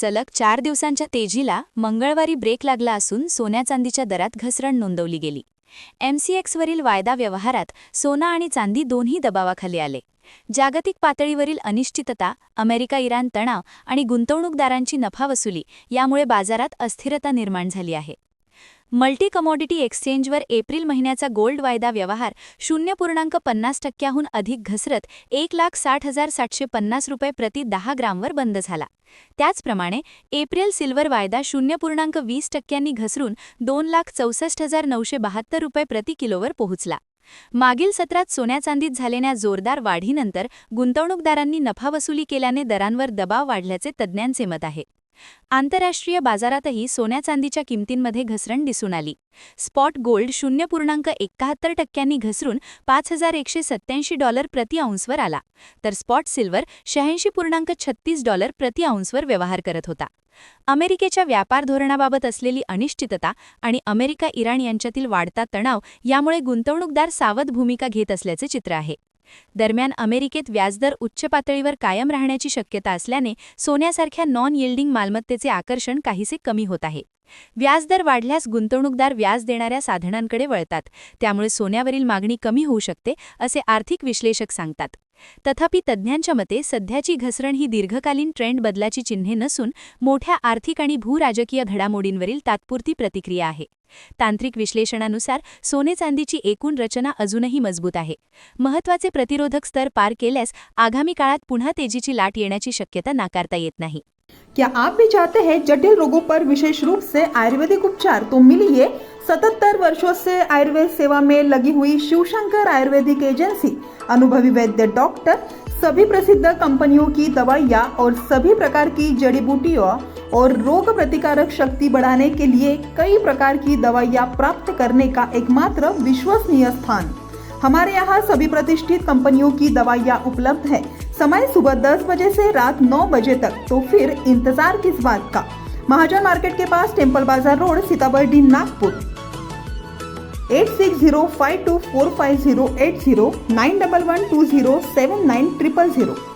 सलग 4 दिवसांच्या तेजीला मंगळवारी ब्रेक लागला असून सोन्या चांदीच्या दरात घसरण नोंदवली गेली. MCXवरील वायदा व्यवहारात सोना आणि चांदी दोन्ही दबावाखाली आले. जागतिक पातळीवरील अनिश्चितता, अमेरिका-इराण तणाव आणि गुंतवणूकदारांची नफावसुली यामुळे बाजारात अस्थिरता निर्माण झाली आहे. मल्टी कमॉडिटी एक्सचेंजवर एप्रिल महिन्याचा गोल्ड वायदा व्यवहार 0.50% अधिक घसरत 1,60,750 रुपये प्रति 10 ग्रामवर बंद झाला. त्याचप्रमाणे एप्रिल सिल्वर वायदा 0.20% घसरून 2,64,972 रुपये प्रति किलोवर पोहोचला. मागील सत्रात सोन्या चांदीत झालेल्या जोरदार वाढीनंतर गुंतवणूकदारांनी नफावसुली केल्याने दरांवर दबाव वाढल्याचे तज्ज्ञांचे मत आहे. आंतरराष्ट्रीय बाजारातही सोन्या चांदीच्या किमतींमध्ये घसरण दिसून आली. स्पॉट गोल्ड 0.71% घसरून $5,187 प्रति औंसवर आला, तर स्पॉट सिल्वर $86.36 प्रति औंसवर व्यवहार करत होता. अमेरिकेच्या व्यापार धोरणाबाबत असलेली अनिश्चितता आणि अमेरिका-इराण यांच्यातील वाढता तणाव यामुळे गुंतवणूकदार सावध भूमिका घेत असल्याचे चित्र आहे. दरम्यान अमेरिकेत व्याजदर उच्च पातळीवर कायम राहण्याची शक्यता असल्याने सोन्यासारख्या नॉन यील्डिंग मालमत्तेचे आकर्षण काहीसे कमी होत आहे. व्याजदर वाढल्यास गुंतवणूकदार व्याज देणाऱ्या साधनांकडे वळतात, त्यामुळे सोन्यावरील मागणी कमी होऊ शकते, असे आर्थिक विश्लेषक सांगतात. तथापि तज्ज्ञांच्या मते सध्याची घसरण ही दीर्घकालीन ट्रेंड बदलाची चिन्हे नसून मोठ्या आर्थिक आणि भूराजकीय घडामोडींवरील तात्पुरती प्रतिक्रिया आहे. तांत्रिक विश्लेषणानुसार सोने चांदीची एकूण रचना अजूनही मजबूत आहे. महत्त्वाचे प्रतिरोधक स्तर पार केल्यास आगामी काळात पुन्हा तेजीची लाट येण्याची शक्यता नाकारता येत नाही. क्या आप भी चाहते हैं जटिल रोगों पर विशेष रूप से आयुर्वेदिक उपचार? तो मिलिए 77 वर्षों से आयुर्वेद सेवा में लगी हुई शिवशंकर आयुर्वेदिक एजेंसी. अनुभवी वैद्य डॉक्टर, सभी प्रसिद्ध कंपनियों की दवाइयाँ और सभी प्रकार की जड़ी बूटियों और रोग प्रतिकारक शक्ति बढ़ाने के लिए कई प्रकार की दवाइयाँ प्राप्त करने का एकमात्र विश्वसनीय स्थान. हमारे यहाँ सभी प्रतिष्ठित कंपनियों की दवाइयाँ उपलब्ध है. समय सुबह 10 बजे से रात 9 बजे तक. तो फिर इंतजार किस बात का? महाजन मार्केट के पास, टेम्पल बाजार रोड, सीताबर्डी, नागपुर. 8605245080 911207900.